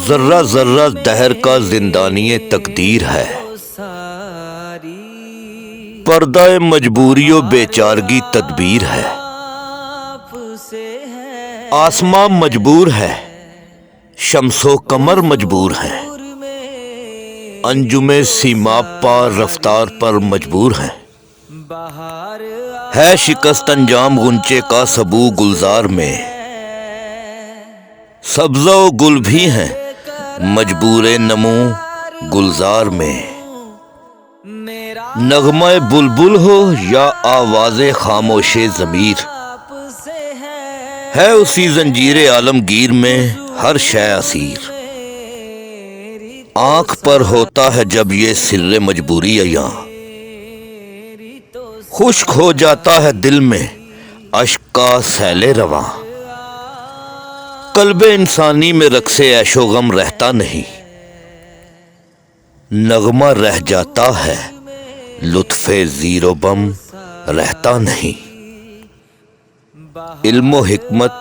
ذرہ ذرہ دہر کا زندانی تقدیر ہے، پردہ مجبوری و بیچارگی تدبیر ہے۔ آسماں مجبور ہے، شمس و قمر مجبور ہیں، انجم سیما پا رفتار پر مجبور ہیں۔ ہے شکست انجام غنچے کا سبو گلزار میں، سبزہ و گل بھی ہیں مجبور نمو گلزار میں۔ نغمہ بلبل ہو یا آواز خاموش ضمیر، ہے اسی زنجیر عالمگیر میں ہر شے اسیر۔ آنکھ پر ہوتا ہے جب یہ سر مجبوری عیاں، خشک ہو جاتا ہے دل میں اشک کا سیل رواں۔ قلب انسانی میں رقص عیش و غم رہتا نہیں، نغمہ رہ جاتا ہے لطف زیر و بم رہتا نہیں۔ علم و حکمت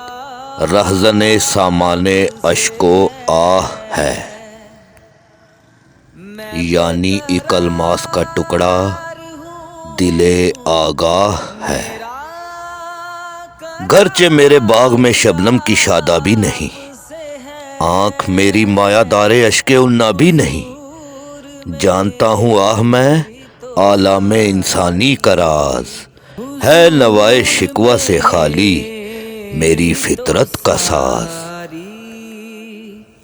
رہزن سامان اشک و آہ ہے، یعنی ایک الماس کا ٹکڑا دل آگاہ ہے۔ گرچہ میرے باغ میں شبنم کی شادابی نہیں، آنکھ میری مایا دار اشک عنابی نہیں۔ جانتا ہوں آہ میں عالم انسانی کا راز، ہے نوائے شکوہ سے خالی میری فطرت کا ساز۔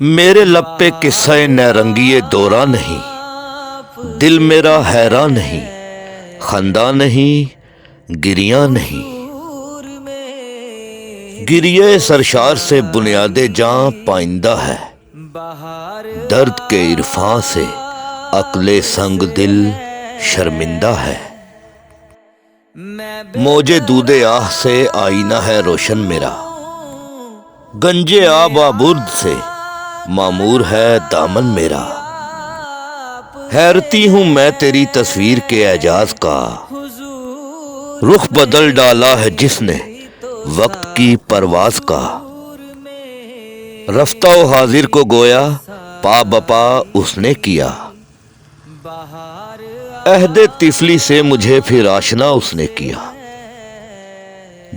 میرے لب پہ قصہ نیرنگی دورہ نہیں، دل میرا حیران نہیں، خندہ نہیں گریاں نہیں۔ گریہ سرشار سے بنیاد جاں پائندہ ہے، درد کے عرفاں سے عقل سنگ دل شرمندہ ہے۔ موجے دودھ آہ سے آئینہ ہے روشن میرا، گنج آب آبرد سے معمور ہے دامن میرا۔ حیرتی ہوں میں تیری تصویر کے اعجاز کا، رخ بدل ڈالا ہے جس نے وقت کی پرواز کا۔ رفتہ و حاضر کو گویا پا بپا اس نے کیا، عہد طفلی سے مجھے پھر آشنا اس نے کیا۔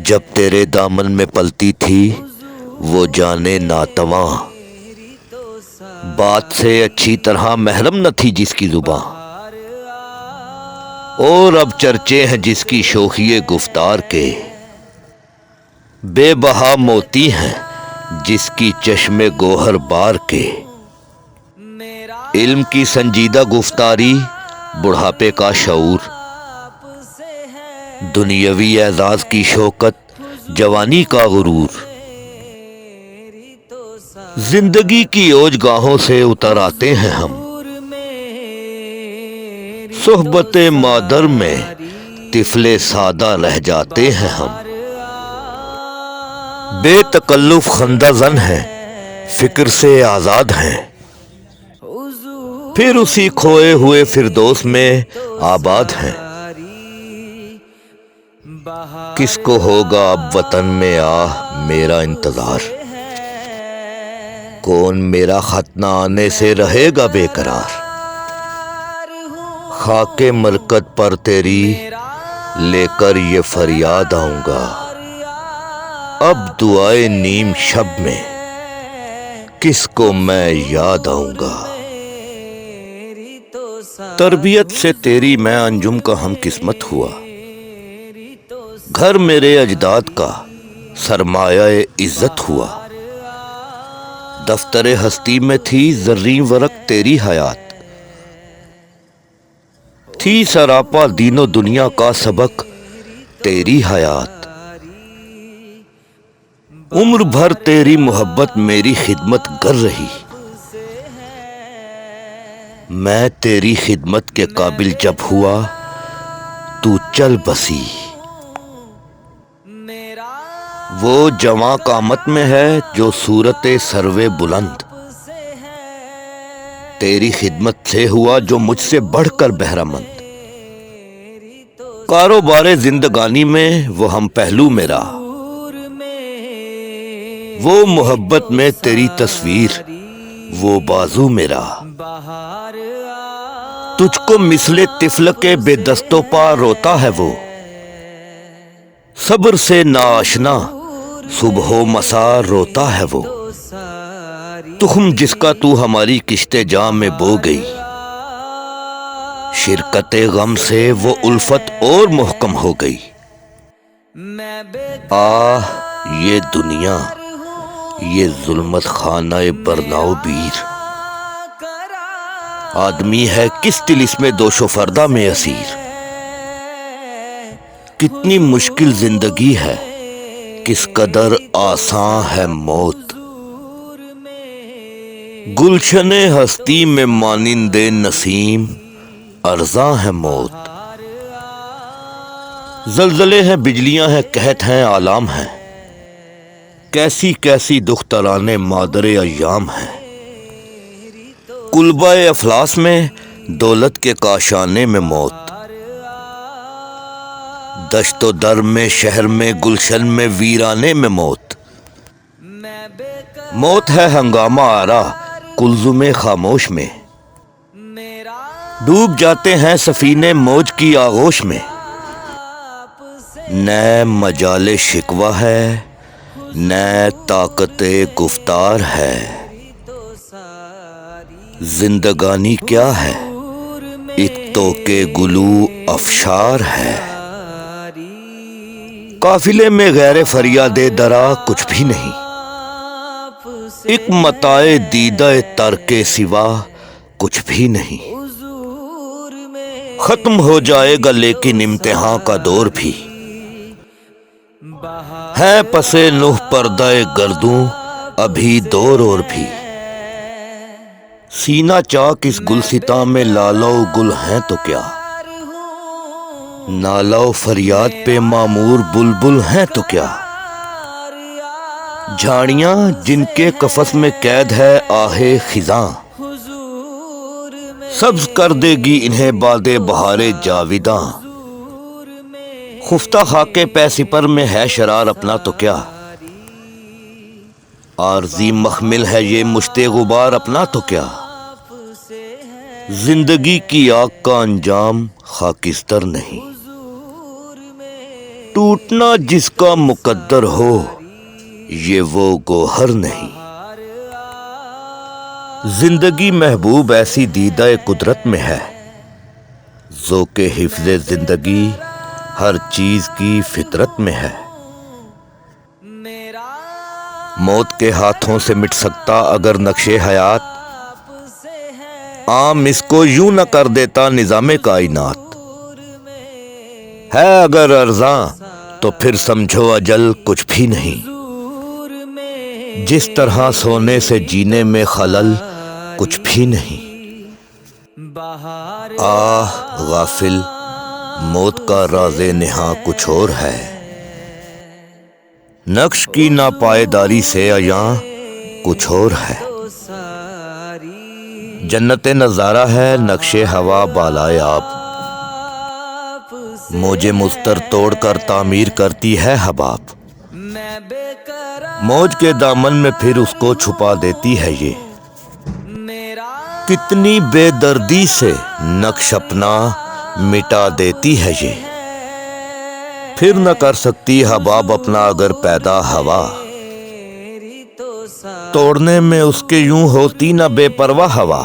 جب تیرے دامن میں پلتی تھی وہ جانے ناتواں، بات سے اچھی طرح محرم نہ تھی جس کی زباں۔ اور اب چرچے ہیں جس کی شوخی گفتار کے، بے بہا موتی ہیں جس کی چشم گوہر بار کے۔ علم کی سنجیدہ گفتاری، بڑھاپے کا شعور، دنیاوی اعزاز کی شوکت، جوانی کا غرور۔ زندگی کی اوج گاہوں سے اتر آتے ہیں ہم، صحبت مادر میں طفل سادہ رہ جاتے ہیں ہم۔ بے تکلف خندہ زن ہیں، فکر سے آزاد ہیں، پھر اسی کھوئے ہوئے فردوس میں آباد ہیں۔ کس کو ہوگا اب وطن میں آہ میرا انتظار، کون میرا خط نہ آنے سے رہے گا بے قرار۔ خاک مرکت پر تیری لے کر یہ فریاد آؤں گا، اب دعائے نیم شب میں کس کو میں یاد آؤں گا۔ تربیت سے تیری میں انجم کا ہم قسمت ہوا، گھر میرے اجداد کا سرمایہ عزت ہوا۔ دفتر ہستی میں تھی زریں ورق تیری حیات، تھی سراپا دین و دنیا کا سبق تیری حیات۔ عمر بھر تیری محبت میری خدمت گر رہی، میں تیری خدمت کے قابل جب ہوا تو چل بسی۔ وہ جواں قامت میں ہے جو صورت سروے بلند، تیری خدمت سے ہوا جو مجھ سے بڑھ کر بہرہ مند۔ کاروبار زندگانی میں وہ ہم پہلو میرا، وہ محبت میں تیری تصویر وہ بازو میرا، تجھ کو مثل طفل کے بے دست و پا روتا ہے وہ، صبر سے ناآشنا صبح و مساء روتا ہے وہ، تخم جس کا تو ہماری کشتے جام میں بو گئی، شرکت غم سے وہ الفت اور محکم ہو گئی۔ آہ یہ دنیا، یہ ظلمت خانہ برناؤ بیر، آدمی ہے کس طلسم دوش و فردہ میں اسیر، کتنی مشکل زندگی ہے، کس قدر آساں ہے موت، گلشن ہستی میں مانند نسیم ارزاں ہے موت، زلزلے ہیں بجلیاں ہیں قحط ہیں آلام ہیں، کیسی کیسی دخترانے مادر ایام ہیں، کلبہ افلاس میں دولت کے کاشانے میں موت، دشت و در میں شہر میں گلشن میں ویرانے میں موت، موت ہے ہنگامہ آرا کلزم خاموش میں، ڈوب جاتے ہیں سفینے موج کی آغوش میں، نہ مجال شکوہ ہے نہ طاقت گفتار ہے، زندگانی کیا ہے ایک تو کہ گلو افشار ہے، قافلے میں غیر فریاد درا کچھ بھی نہیں، ایک متاع دیدہ تر کے سوا کچھ بھی نہیں، ختم ہو جائے گا لیکن امتحان کا دور بھی، ہے پس نوح پردہ گردوں ابھی دور اور بھی، سینہ چاک اس گلستاں میں لالو گل ہیں تو کیا، نالو فریاد پہ معمور بلبل ہیں تو کیا، جھاڑیاں جن کے قفس میں قید ہے آہ خزاں، سبز کر دے گی انہیں باد بہار جاویداں، خفتہ خاکے پہ سپر میں ہے شرار اپنا تو کیا، عارضی مخمل ہے یہ مشت غبار اپنا تو کیا، زندگی کی آگ کا انجام خاکستر نہیں، ٹوٹنا جس کا مقدر ہو یہ وہ گوہر نہیں، زندگی محبوب ایسی دیدہ قدرت میں ہے، ذوق حفظ زندگی ہر چیز کی فطرت میں ہے، موت کے ہاتھوں سے مٹ سکتا اگر نقش حیات، عام اس کو یوں نہ کر دیتا نظام کائنات، ہے اگر ارزاں تو پھر سمجھو اجل کچھ بھی نہیں، جس طرح سونے سے جینے میں خلل کچھ بھی نہیں، آہ غافل موت کا راز نہاں کچھ اور ہے، نقش کی ناپائیداری سے عیاں کچھ اور ہے، جنت نظارہ ہے نقش ہوا بالائے آب، موج مضطر توڑ کر تعمیر کرتی ہے حباب، موج کے دامن میں پھر اس کو چھپا دیتی ہے یہ، کتنی بے دردی سے نقش اپنا مٹا دیتی ہے یہ، پھر نہ کر سکتی حباب اپنا اگر پیدا ہوا، توڑنے میں اس کے یوں ہوتی نہ بے پرواہ ہوا،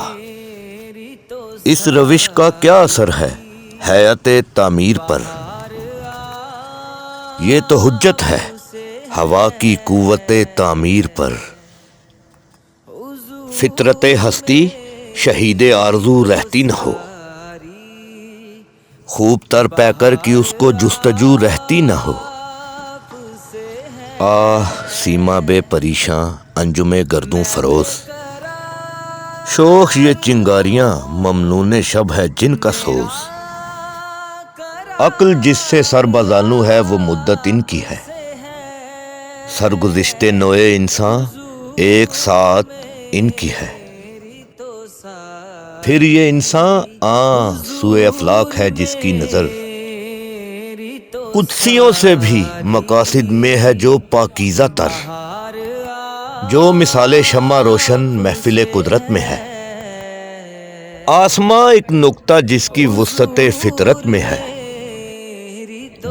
اس روش کا کیا اثر ہے حیات تعمیر پر، یہ تو حجت ہے ہوا کی قوت تعمیر پر، فطرت ہستی شہید آرزو رہتی نہ ہو، خوب تر پیکر کی اس کو جستجو رہتی نہ ہو، آہ سیما بے پریشاں انجم گردوں فروز، شوخ یہ چنگاریاں ممنون شب ہے جن کا سوز، عقل جس سے سر بزانو ہے وہ مدت ان کی ہے، سرگزشتے نوئے انسان ایک ساتھ ان کی ہے، پھر یہ انسان سوئے افلاک ہے جس کی نظر، قدسیوں سے بھی مقاصد میں ہے جو پاکیزہ تر، جو مثال شمع روشن محفل قدرت میں ہے، آسماں ایک نقطہ جس کی وسعت فطرت میں ہے،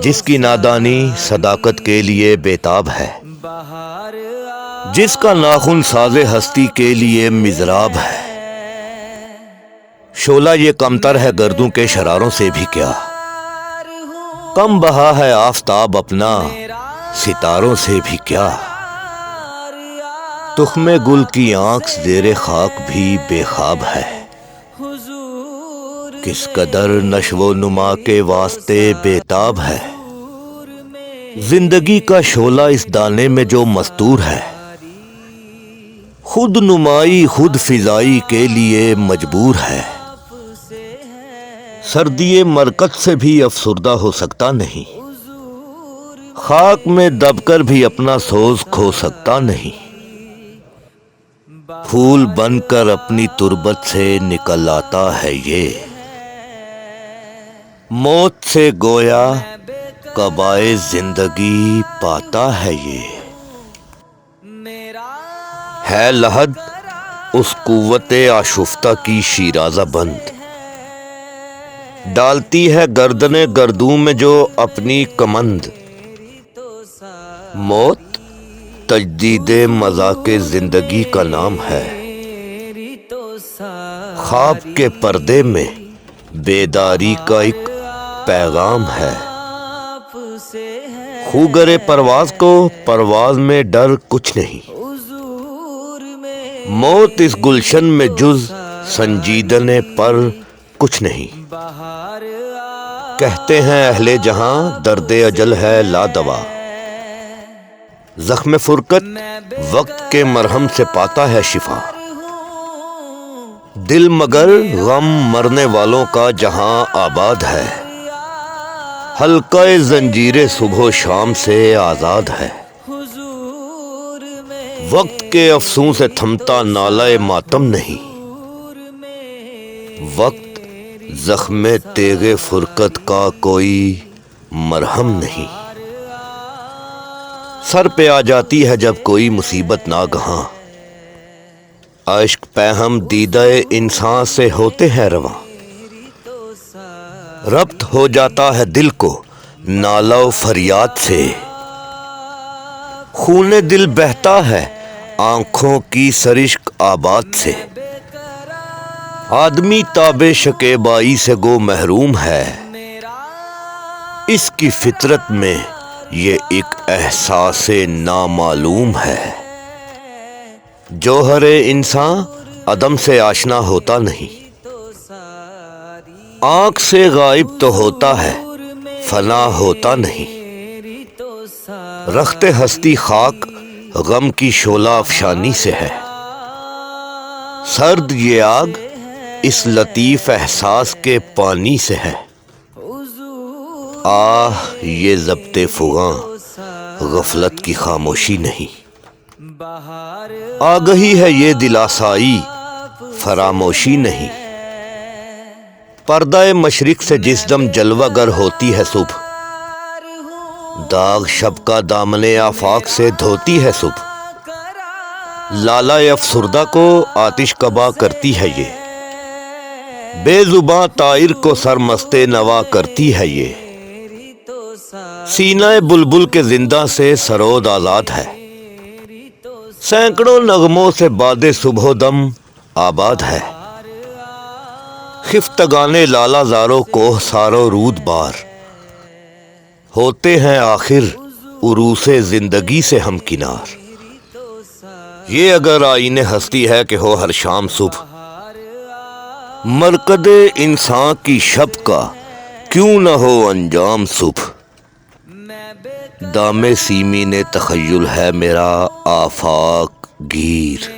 جس کی نادانی صداقت کے لیے بےتاب ہے، جس کا ناخن ساز ہستی کے لیے مضراب ہے۔ شعلہ یہ کمتر ہے گردوں کے شراروں سے بھی کیا، کم بہا ہے آفتاب اپنا ستاروں سے بھی کیا۔ تخم گل کی آنکھ زیر خاک بھی بے خواب ہے، کس قدر نشو و نما کے واسطے بےتاب ہے۔ زندگی کا شعلہ اس دانے میں جو مستور ہے، خود نمائی خود فضائی کے لیے مجبور ہے۔ سردی مرکز سے بھی افسردہ ہو سکتا نہیں، خاک میں دب کر بھی اپنا سوز کھو سکتا نہیں۔ پھول بن کر اپنی تربت سے نکل آتا ہے یہ، موت سے گویا قبائے زندگی پاتا ہے یہ۔ ہے لحد اس قوت آشفتہ کی شیرازہ بند، ڈالتی ہے گردن گردوں میں جو اپنی کمند۔ موت تجدید مذاق زندگی کا نام ہے، خواب کے پردے میں بیداری کا ایک پیغام ہے۔ خوگر پرواز کو پرواز میں ڈر کچھ نہیں، موت اس گلشن میں جز سنجیدن پر کچھ نہیں۔ کہتے ہیں اہل جہاں درد اجل ہے لا دوا، زخم فرقت وقت کے مرہم سے پاتا ہے شفا۔ دل مگر غم مرنے والوں کا جہاں آباد ہے، حلقہ زنجیر صبح و شام سے آزاد ہے۔ وقت کے افسوں سے تھمتا نالہ ماتم نہیں، وقت زخم تیغ فرقت کا کوئی مرہم نہیں۔ سر پہ آ جاتی ہے جب کوئی مصیبت ناگہاں، عشق پہم دیدہ انسان سے ہوتے ہیں رواں۔ ربط ہو جاتا ہے دل کو نالہ و فریاد سے، خون دل بہتا ہے آنکھوں کی سرشک آباد سے۔ آدمی تاب شکیبائی سے گو محروم ہے، اس کی فطرت میں یہ ایک احساس نامعلوم ہے۔ جوہر انسان عدم سے آشنا ہوتا نہیں، آنکھ سے غائب تو ہوتا ہے فنا ہوتا نہیں۔ رخت ہستی خاک غم کی شعلہ افشانی سے ہے، سرد یہ آگ اس لطیف احساس کے پانی سے ہے۔ آہ یہ ضبط فغاں غفلت کی خاموشی نہیں، آگہی ہے یہ دل آسائی فراموشی نہیں۔ پردہ مشرق سے جس دم جلوہ گر ہوتی ہے صبح، داغ شب کا دامن آفاق سے دھوتی ہے صبح۔ لالہ افسردہ کو آتش کبا کرتی ہے یہ، بے زباں طائر کو سرمست نوا کرتی ہے یہ۔ سینہ بلبل کے زندہ سے سرود آزاد ہے، سینکڑوں نغموں سے باد صبح و دم آباد ہے۔ خفتگان لالہ زاروں کو سارو رود بار، ہوتے ہیں آخر عروس زندگی سے ہم کنار۔ یہ اگر آئین ہستی ہے کہ ہو ہر شام صبح، مرکد انسان کی شب کا کیوں نہ ہو انجام صبح۔ دام سیمین تخیل ہے میرا آفاق گیر،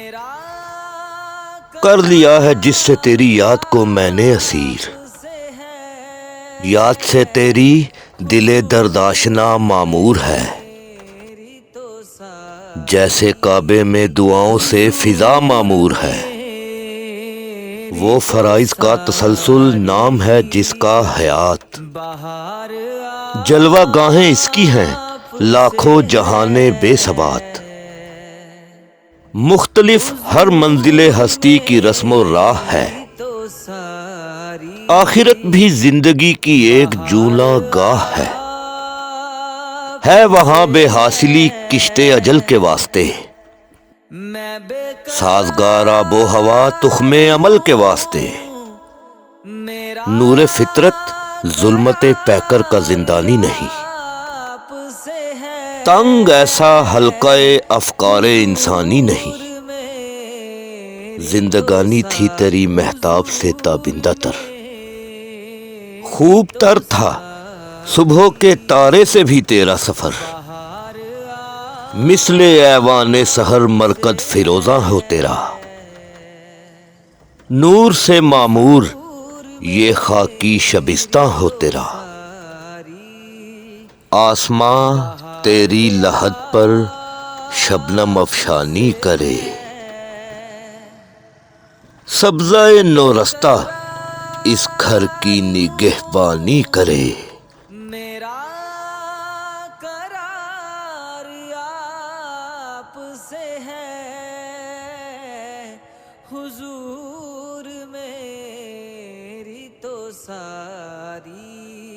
کر لیا ہے جس سے تیری یاد کو میں نے اسیر۔ یاد سے تیری دل درد آشنا معمور ہے، جیسے کعبے میں دعاؤں سے فضا معمور ہے۔ وہ فرائض کا تسلسل نام ہے جس کا حیات، جلوہ گاہیں اس کی ہیں لاکھوں جہانے بے ثبات۔ مختلف ہر منزل ہستی کی رسم و راہ ہے، آخرت بھی زندگی کی ایک جولا گاہ ہے وہاں بے حاصلی کشتے اجل کے واسطے، سازگار آب و ہوا تخم عمل کے واسطے، نور فطرت ظلمت پیکر کا زندانی نہیں، تنگ ایسا حلقہ افکار انسانی نہیں، زندگانی تھی تیری مہتاب سے تابندہ تر، خوب تر تھا صبح کے تارے سے بھی تیرا سفر، مثل ایوان سحر مرکد فیروزہ ہو تیرا، نور سے معمور یہ خاکی شبستہ ہو تیرا، آسماں تیری لحد پر شبنم افشانی کرے، سبزہ نورستہ اس گھر کی نگہبانی کرے، میرا قرار آپ سے ہے، حضور میری تو ساری